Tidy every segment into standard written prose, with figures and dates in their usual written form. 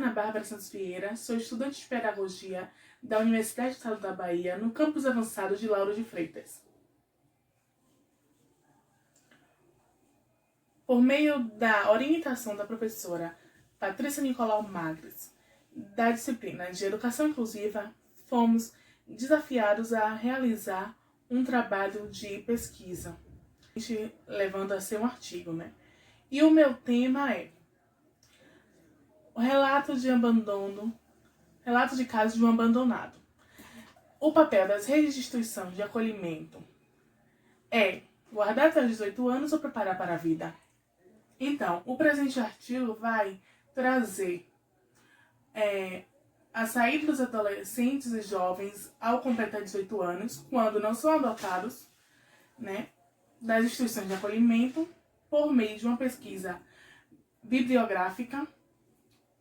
Ana Bárbara Santos Vieira, sou estudante de Pedagogia da Universidade do Estado da Bahia, no campus avançado de Lauro de Freitas. Por meio da orientação da professora Patrícia Nicolau Magres, da disciplina de Educação Inclusiva, fomos desafiados a realizar um trabalho de pesquisa, levando a ser um artigo, né? E o meu tema é o relato de abandono, relato de casos de um abandonado. O papel das redes de instituição de acolhimento é guardar até os 18 anos ou preparar para a vida. Então, o presente artigo vai trazer a saída dos adolescentes e jovens ao completar 18 anos, quando não são adotados, né, das instituições de acolhimento, por meio de uma pesquisa bibliográfica,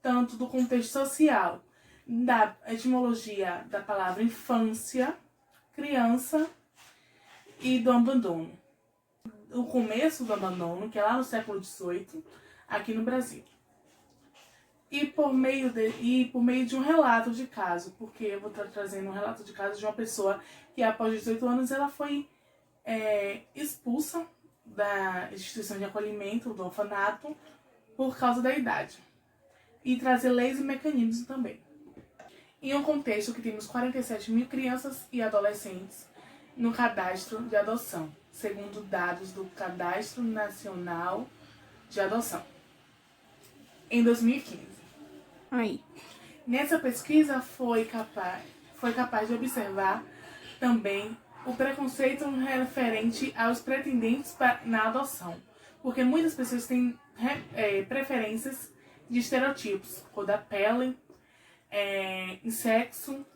tanto do contexto social, da etimologia da palavra infância, criança e do abandono. O começo do abandono, que é lá no século XVIII, aqui no Brasil. E por meio de um relato de caso, porque eu vou estar trazendo um relato de caso de uma pessoa que após 18 anos ela foi expulsa da instituição de acolhimento, do orfanato, por causa da idade. E trazer leis e mecanismos também. Em um contexto que temos 47 mil crianças e adolescentes no cadastro de adoção, segundo dados do Cadastro Nacional de Adoção, em 2015. Nessa pesquisa foi capaz de observar também o preconceito referente aos pretendentes na adoção, porque muitas pessoas têm preferências de estereotipos, cor da pele, em sexo,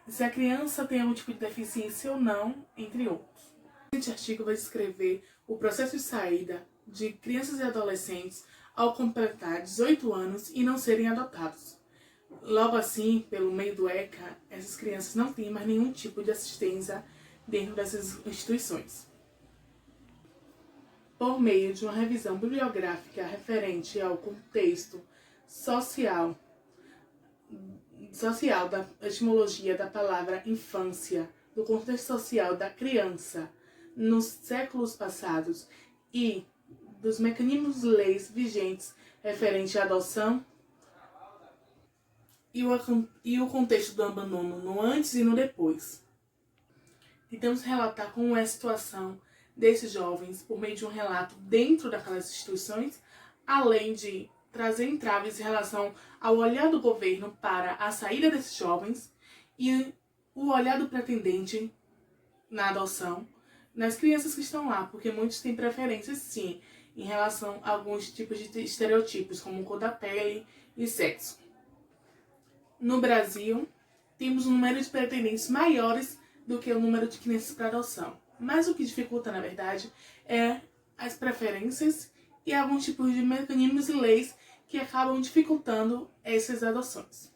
se a criança tem algum tipo de deficiência ou não, entre outros. Este artigo vai descrever o processo de saída de crianças e adolescentes ao completar 18 anos e não serem adotados. Logo assim, pelo meio do ECA, essas crianças não têm mais nenhum tipo de assistência dentro dessas instituições. Por meio de uma revisão bibliográfica referente ao contexto social da etimologia da palavra infância, do contexto social da criança nos séculos passados e dos mecanismos de leis vigentes referente à adoção e o contexto do abandono no antes e no depois. Tentamos relatar como é a situação desses jovens por meio de um relato dentro daquelas instituições, além de trazer entraves em relação ao olhar do governo para a saída desses jovens e o olhar do pretendente na adoção nas crianças que estão lá, porque muitos têm preferências sim em relação a alguns tipos de estereotipos, como cor da pele e sexo. No Brasil, temos um número de pretendentes maiores do que o número de crianças para adoção. Mas o que dificulta, na verdade, é as preferências e alguns tipos de mecanismos e leis que acabam dificultando essas adoções.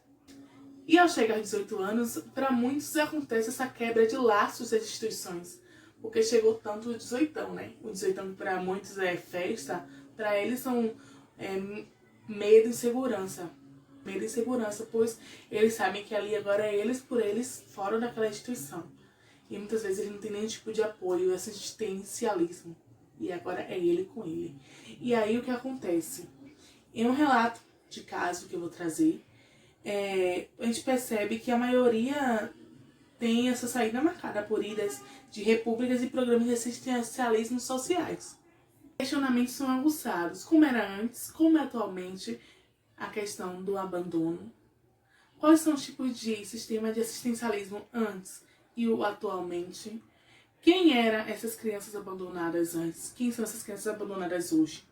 E ao chegar aos 18 anos, para muitos acontece essa quebra de laços das instituições, porque chegou tanto o 18, né? O 18 para muitos é festa, para eles são medo e insegurança. Medo e insegurança, pois eles sabem que ali agora é eles por eles fora daquela instituição. E muitas vezes ele não tem nenhum tipo de apoio, assistencialismo. E agora é ele com ele. E aí o que acontece? Em um relato de caso que eu vou trazer, a gente percebe que a maioria tem essa saída marcada por idas de repúblicas e programas de assistencialismo sociais. Questionamentos são aguçados, como era antes, como é atualmente a questão do abandono. Quais são os tipos de sistema de assistencialismo antes e o atualmente? Quem eram essas crianças abandonadas antes? Quem são essas crianças abandonadas hoje?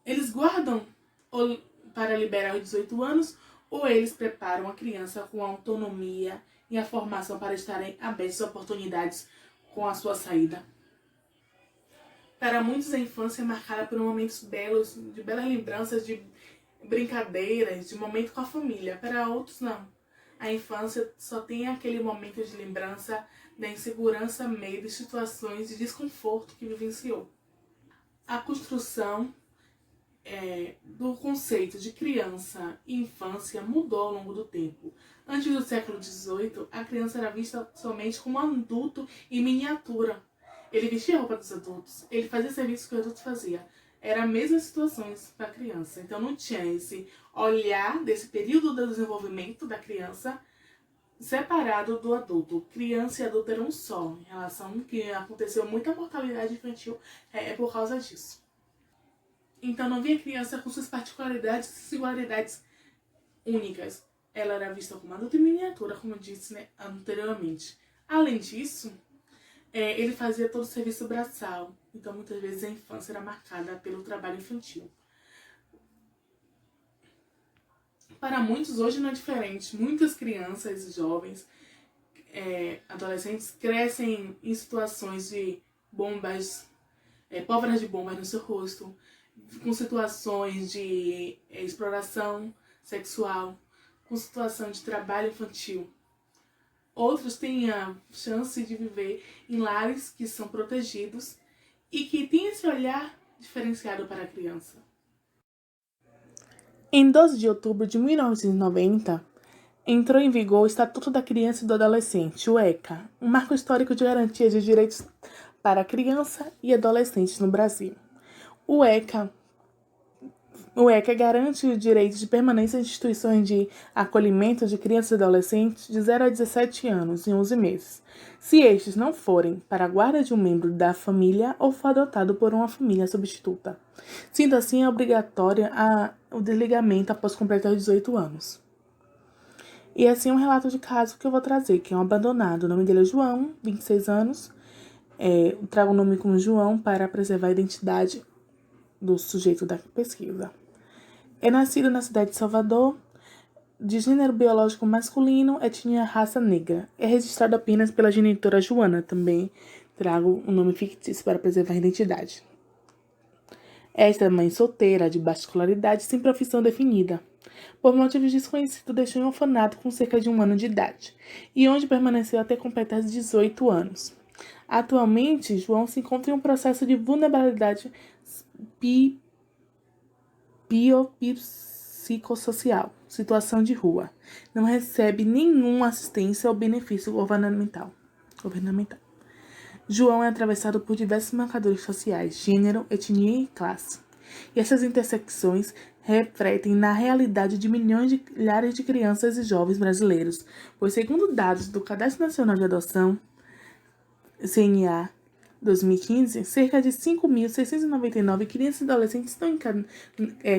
Eles guardam para liberar os 18 anos ou eles preparam a criança com a autonomia e a formação para estarem abertos a oportunidades com a sua saída? Para muitos, a infância é marcada por momentos belos, de belas lembranças, de brincadeiras, de momento com a família. Para outros, não. A infância só tem aquele momento de lembrança da insegurança, medo e situações de desconforto que vivenciou. A construção do conceito de criança e infância mudou ao longo do tempo. Antes do século XVIII, a criança era vista somente como um adulto em miniatura. Ele vestia a roupa dos adultos, ele fazia serviços que o adulto fazia. Eram as mesmas situações para a criança. Então não tinha esse olhar desse período do desenvolvimento da criança separado do adulto. Criança e adulto eram um só, em relação que aconteceu muita mortalidade infantil por causa disso. Então não via criança com suas particularidades e singularidades únicas. Ela era vista como adulto em miniatura, como eu disse, anteriormente. Além disso, ele fazia todo o serviço braçal. Então muitas vezes a infância era marcada pelo trabalho infantil. Para muitos hoje não é diferente. Muitas crianças e jovens, adolescentes, crescem em situações de bombas, pólvora de bombas no seu rosto, com situações de exploração sexual, com situação de trabalho infantil. Outros têm a chance de viver em lares que são protegidos e que têm esse olhar diferenciado para a criança. Em 12 de outubro de 1990, entrou em vigor o Estatuto da Criança e do Adolescente, o ECA, um marco histórico de garantia de direitos para a criança e adolescentes no Brasil. O ECA garante o direito de permanência em instituições de acolhimento de crianças e adolescentes de 0 a 17 anos em 11 meses, se estes não forem para a guarda de um membro da família ou for adotado por uma família substituta. Sendo assim, é obrigatório o desligamento após completar 18 anos. E assim um relato de caso que eu vou trazer, que é um abandonado. O nome dele é João, 26 anos. Trago o nome como João para preservar a identidade do sujeito da pesquisa. É nascido na cidade de Salvador, de gênero biológico masculino, etnia raça negra. É registrado apenas pela genitora Joana, também trago um nome fictício para preservar a identidade. Esta mãe solteira, de baixa escolaridade, sem profissão definida. Por motivos desconhecidos, deixou em um orfanato com cerca de 1 ano de idade, e onde permaneceu até completar 18 anos. Atualmente, João se encontra em um processo de vulnerabilidade biopsicossocial, situação de rua. Não recebe nenhuma assistência ou benefício governamental. João é atravessado por diversos marcadores sociais, gênero, etnia e classe. E essas intersecções refletem na realidade de milhares de crianças e jovens brasileiros, pois, segundo dados do Cadastro Nacional de Adoção, CNA, 2015, cerca de 5.699 crianças e adolescentes estão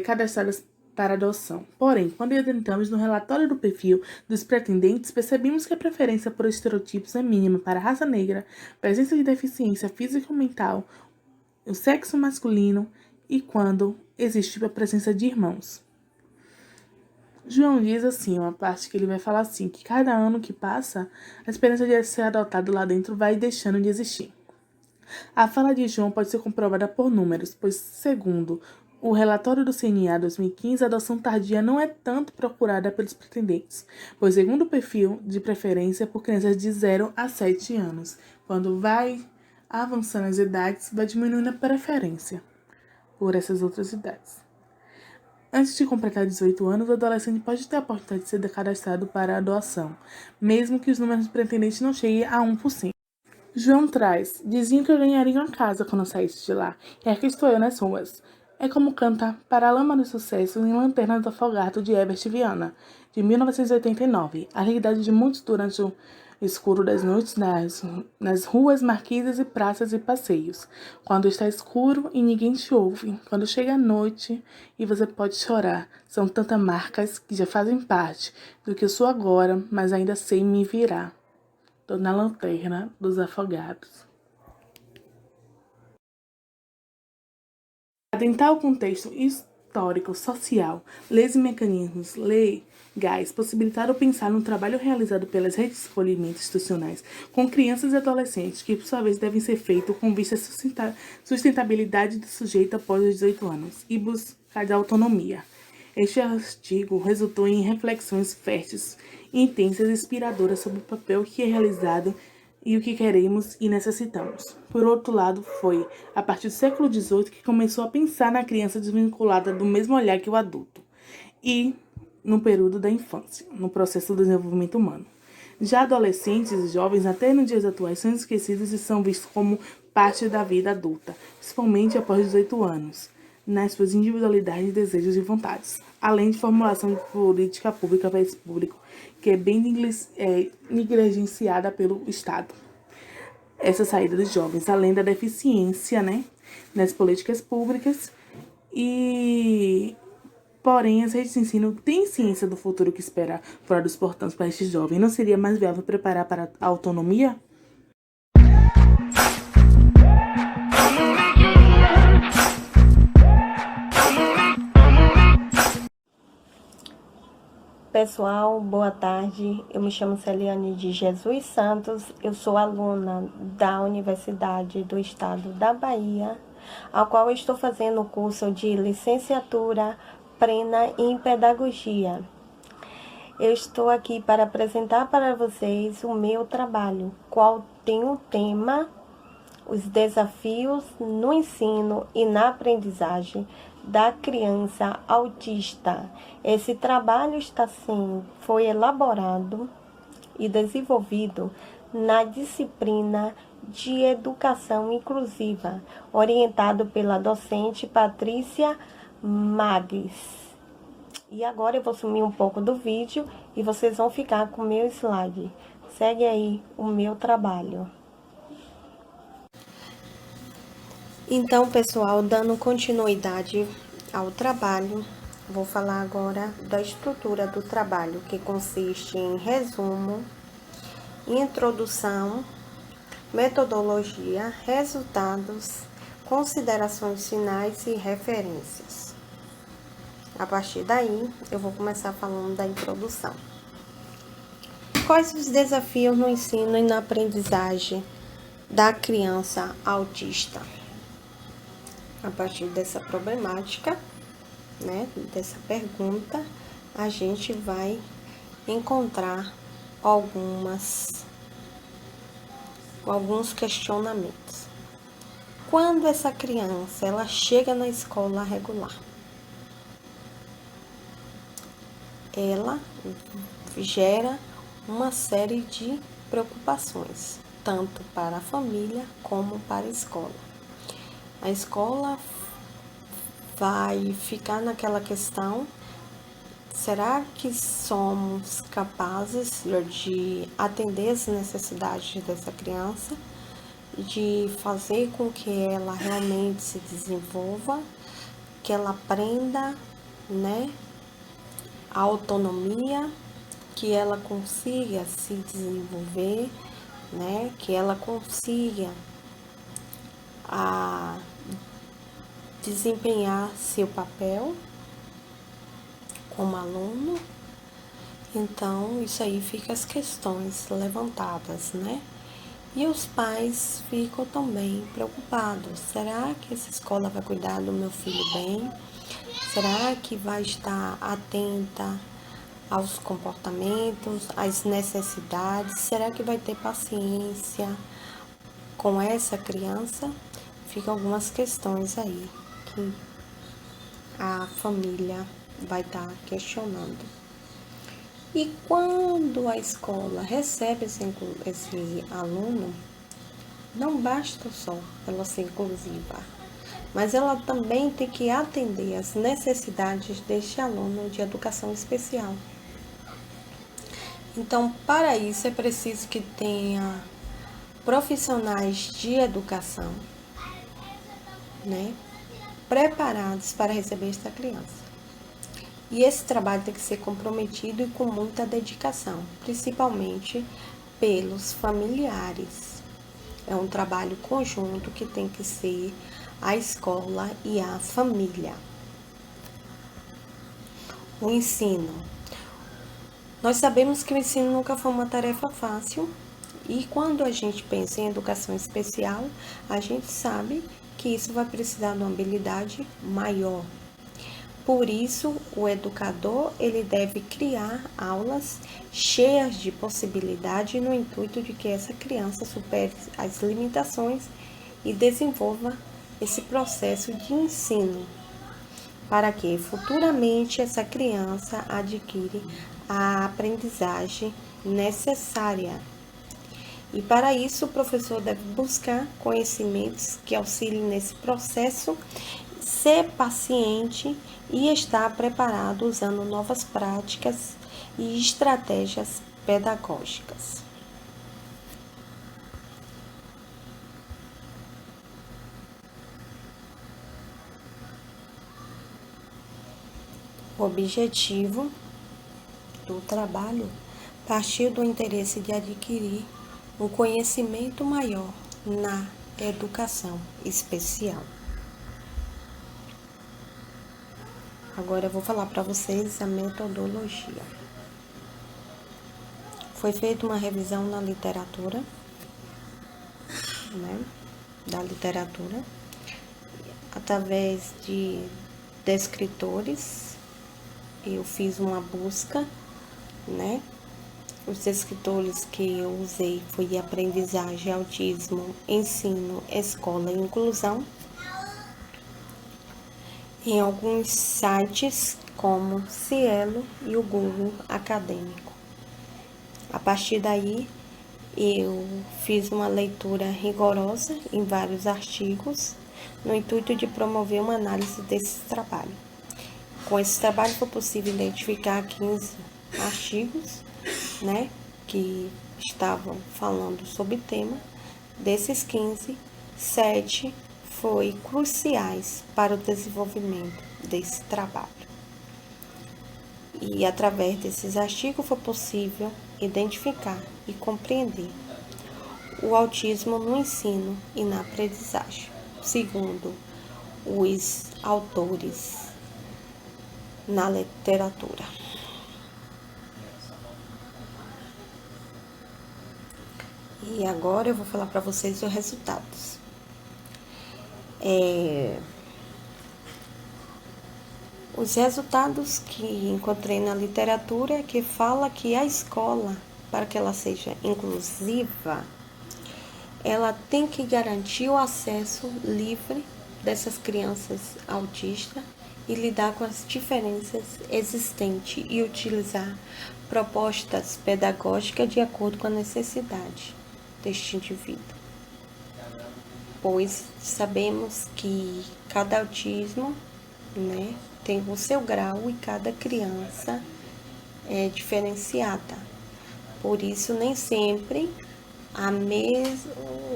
cadastradas para adoção. Porém, quando adentramos no relatório do perfil dos pretendentes, percebemos que a preferência por estereotipos é mínima para a raça negra, presença de deficiência física ou mental, o sexo masculino e quando existe a presença de irmãos. João diz assim, uma parte que ele vai falar assim, que cada ano que passa, a esperança de ser adotado lá dentro vai deixando de existir. A fala de João pode ser comprovada por números, pois, segundo o relatório do CNA 2015, a adoção tardia não é tanto procurada pelos pretendentes, pois, segundo o perfil de preferência, por crianças de 0 a 7 anos. Quando vai avançando as idades, vai diminuindo a preferência por essas outras idades. Antes de completar 18 anos, o adolescente pode ter a oportunidade de ser cadastrado para a doação, mesmo que os números de pretendentes não cheguem a 1%. João traz, diziam que eu ganharia uma casa quando saísse de lá, e aqui estou eu nas ruas. É como canta Para a Lama do Sucesso em Lanterna do Afogato, de Herbert Viana, de 1989. A realidade de muitos durante o escuro das noites nas ruas, marquises e praças e passeios. Quando está escuro e ninguém te ouve. Quando chega a noite e você pode chorar. São tantas marcas que já fazem parte do que eu sou agora, mas ainda sei me virar. Tô na lanterna dos afogados. Adentrar o contexto histórico, social, leis e mecanismos legais possibilitaram pensar no trabalho realizado pelas redes de acolhimento institucionais com crianças e adolescentes, que por sua vez devem ser feito com vista à sustentabilidade do sujeito após os 18 anos e buscar a autonomia. Este artigo resultou em reflexões férteis, intensas e inspiradoras sobre o papel que é realizado e o que queremos e necessitamos. Por outro lado, foi a partir do século XVIII que começou a pensar na criança desvinculada do mesmo olhar que o adulto e no período da infância, no processo do desenvolvimento humano. Já adolescentes e jovens, até nos dias atuais, são esquecidos e são vistos como parte da vida adulta, principalmente após 18 anos, nas suas individualidades, desejos e vontades, além de formulação de política pública para esse público, que é bem negligenciada pelo Estado. Essa saída dos jovens, além da deficiência, nas políticas públicas e... Porém, as redes de ensino têm ciência do futuro que espera fora dos portões para estes jovens. Não seria mais viável preparar para a autonomia? Pessoal, boa tarde. Eu me chamo Celiane de Jesus Santos. Eu sou aluna da Universidade do Estado da Bahia, a qual eu estou fazendo o curso de licenciatura plena em pedagogia. Eu estou aqui para apresentar para vocês o meu trabalho, qual tem o tema os desafios no ensino e na aprendizagem da criança autista. Esse trabalho foi elaborado e desenvolvido na disciplina de Educação Inclusiva, orientado pela docente Patrícia Magres. E agora eu vou sumir um pouco do vídeo e vocês vão ficar com o meu slide. Segue aí o meu trabalho. Então, pessoal, dando continuidade ao trabalho, vou falar agora da estrutura do trabalho, que consiste em resumo, introdução, metodologia, resultados, considerações finais e referências. A partir daí, eu vou começar falando da introdução. Quais os desafios no ensino e na aprendizagem da criança autista? A partir dessa problemática, dessa pergunta, a gente vai encontrar alguns questionamentos. Quando essa criança ela chega na escola regular, ela gera uma série de preocupações, tanto para a família como para a escola. A escola vai ficar naquela questão: será que somos capazes de atender as necessidades dessa criança, de fazer com que ela realmente se desenvolva, que ela aprenda, a autonomia, que ela consiga se desenvolver, que ela consiga desempenhar seu papel como aluno. Então, isso aí fica as questões levantadas, E os pais ficam também preocupados. Será que essa escola vai cuidar do meu filho bem? Será que vai estar atenta aos comportamentos, às necessidades? Será que vai ter paciência com essa criança? Ficam algumas questões aí que a família vai estar questionando. E quando a escola recebe esse aluno, não basta só ela ser inclusiva, mas ela também tem que atender às necessidades deste aluno de educação especial. Então, para isso é preciso que tenha profissionais de educação, preparados para receber essa criança. E esse trabalho tem que ser comprometido e com muita dedicação, principalmente pelos familiares. É um trabalho conjunto que tem que ser a escola e a família. O ensino. Nós sabemos que o ensino nunca foi uma tarefa fácil, e quando a gente pensa em educação especial, a gente sabe que isso vai precisar de uma habilidade maior. Por isso, o educador ele deve criar aulas cheias de possibilidade no intuito de que essa criança supere as limitações e desenvolva esse processo de ensino, para que futuramente essa criança adquire a aprendizagem necessária. E para isso o professor deve buscar conhecimentos que auxiliem nesse processo, ser paciente e estar preparado usando novas práticas e estratégias pedagógicas. O objetivo do trabalho partiu do interesse de adquirir um conhecimento maior na educação especial. Agora eu vou falar para vocês a metodologia. Foi feita uma revisão na literatura, da literatura, através de escritores. Eu fiz uma busca, Os escritores que eu usei foi Aprendizagem, Autismo, Ensino, Escola e Inclusão. Em alguns sites como Cielo e o Google Acadêmico. A partir daí, eu fiz uma leitura rigorosa em vários artigos, no intuito de promover uma análise desse trabalho. Com esse trabalho foi possível identificar 15 artigos, que estavam falando sobre o tema. Desses 15, 7 foi cruciais para o desenvolvimento desse trabalho. E através desses artigos foi possível identificar e compreender o autismo no ensino e na aprendizagem, segundo os autores na literatura. E agora eu vou falar para vocês os resultados. Os resultados que encontrei na literatura é que fala que a escola, para que ela seja inclusiva, ela tem que garantir o acesso livre dessas crianças autistas e lidar com as diferenças existentes e utilizar propostas pedagógicas de acordo com a necessidade deste indivíduo. Pois sabemos que cada autismo, tem o seu grau e cada criança é diferenciada. Por isso, nem sempre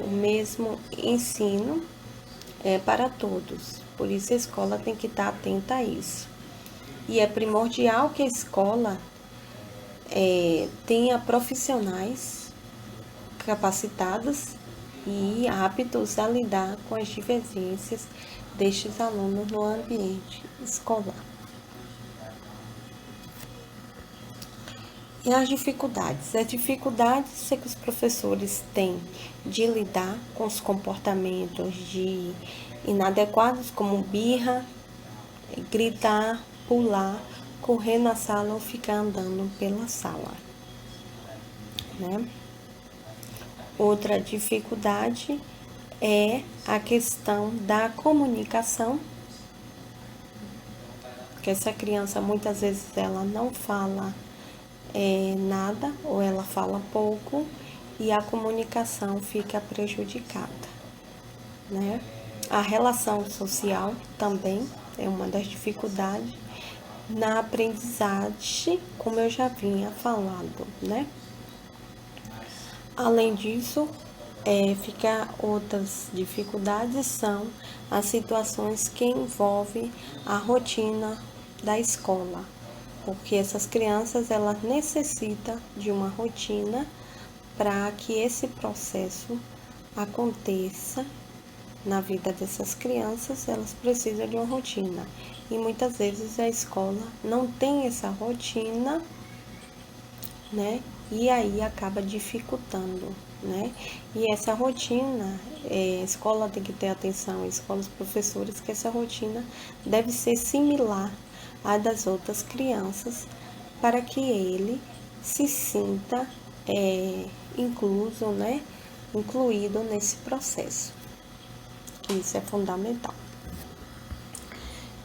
o mesmo ensino é para todos. Por isso, a escola tem que estar atenta a isso. E é primordial que a escola tenha profissionais capacitados e aptos a lidar com as divergências destes alunos no ambiente escolar. E as dificuldades? As dificuldades é que os professores têm de lidar com os comportamentos inadequados, como birra, gritar, pular, correr na sala ou ficar andando pela sala, Outra dificuldade é a questão da comunicação, que essa criança muitas vezes ela não fala nada ou ela fala pouco e a comunicação fica prejudicada, A relação social também é uma das dificuldades na aprendizagem, como eu já vinha falando, Além disso, outras dificuldades são as situações que envolvem a rotina da escola, porque essas crianças elas necessitam de uma rotina para que esse processo aconteça na vida dessas crianças. Elas precisam de uma rotina e muitas vezes a escola não tem essa rotina, E aí acaba dificultando, E essa rotina, a escola tem que ter atenção, a escola, os professores, que essa rotina deve ser similar à das outras crianças, para que ele se sinta incluso, né? Incluído nesse processo. Isso é fundamental.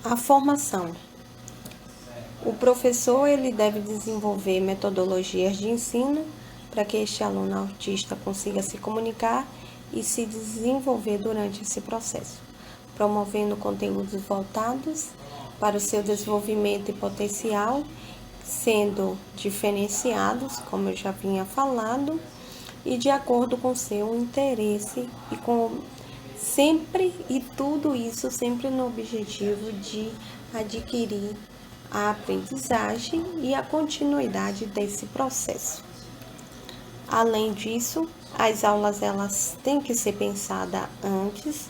A formação. O professor ele deve desenvolver metodologias de ensino para que este aluno autista consiga se comunicar e se desenvolver durante esse processo, promovendo conteúdos voltados para o seu desenvolvimento e potencial, sendo diferenciados, como eu já vinha falando, e de acordo com seu interesse e com sempre e tudo isso sempre no objetivo de adquirir a aprendizagem e a continuidade desse processo. Além disso, as aulas elas têm que ser pensadas antes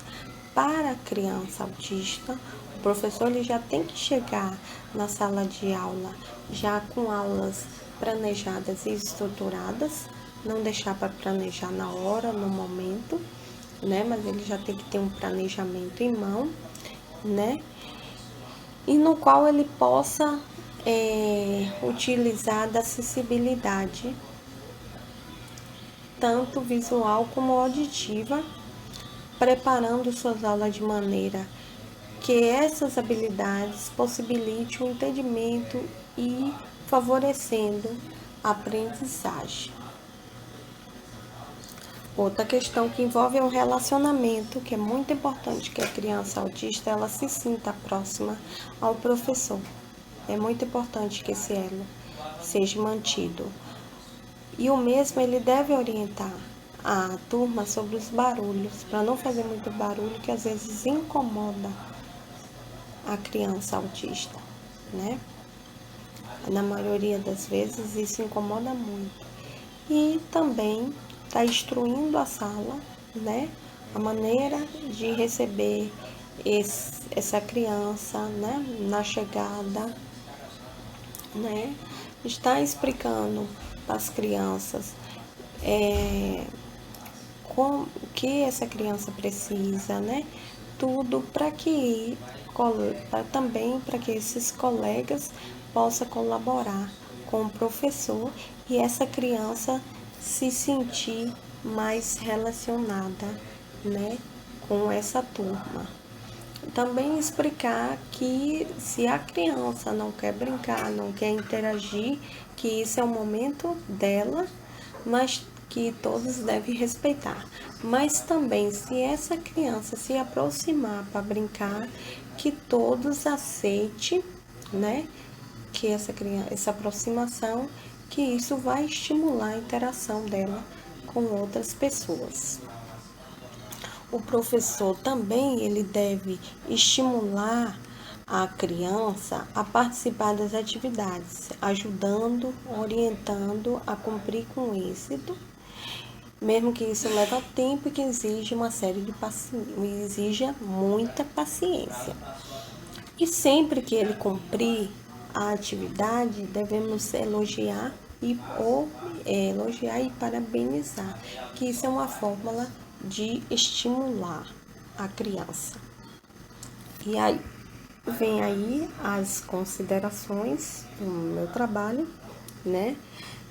para a criança autista. O professor ele já tem que chegar na sala de aula já com aulas planejadas e estruturadas, não deixar para planejar na hora, no momento, né? Mas ele já tem que ter um planejamento em mão, né? E no qual ele possa utilizar da acessibilidade, tanto visual como auditiva, preparando suas aulas de maneira que essas habilidades possibilitem o entendimento e favorecendo a aprendizagem. Outra questão que envolve é o relacionamento, que é muito importante que a criança autista ela se sinta próxima ao professor. É muito importante que esse elo seja mantido. E o mesmo ele deve orientar a turma sobre os barulhos, para não fazer muito barulho, que às vezes incomoda a criança autista, né? Na maioria das vezes isso incomoda muito. E também está instruindo a sala, né? A maneira de receber essa criança, né? Na chegada, né? Está explicando para as crianças o que essa criança precisa, né? Tudo para que também para que esses colegas possam colaborar com o professor e essa criança se sentir mais relacionada, né, com essa turma. Também explicar que se a criança não quer brincar, não quer interagir, que isso é o momento dela, mas que todos devem respeitar. Mas também se essa criança se aproximar para brincar, que todos aceitem, né, que essa aproximação, que isso vai estimular a interação dela com outras pessoas. O professor também ele deve estimular a criança a participar das atividades, ajudando, orientando a cumprir com êxito, mesmo que isso leve tempo e que exija uma série de exija muita paciência. E sempre que ele cumprir a atividade, devemos elogiar e parabenizar, que isso é uma fórmula de estimular a criança. E aí vem aí as considerações do meu trabalho, né?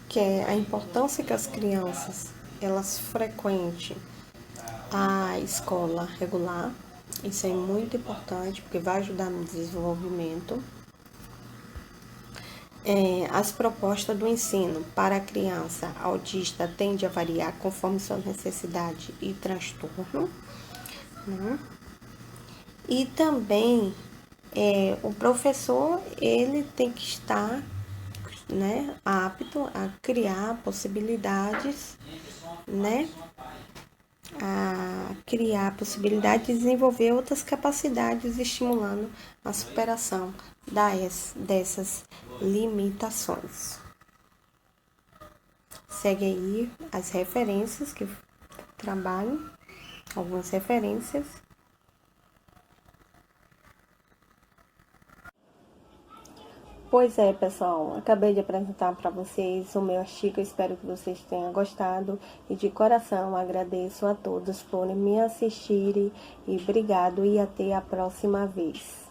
Que é a importância que as crianças elas frequentem a escola regular. Isso é muito importante porque vai ajudar no desenvolvimento. As propostas do ensino para a criança autista tende a variar conforme sua necessidade e transtorno, né? E também o professor ele tem que estar, né, apto a criar possibilidades, né, a criar possibilidade de desenvolver outras capacidades, estimulando a superação dessas limitações. Segue aí as referências que trabalho, algumas referências. Pois é, pessoal, acabei de apresentar para vocês o meu artigo, espero que vocês tenham gostado e de coração agradeço a todos por me assistirem e obrigado e até a próxima vez.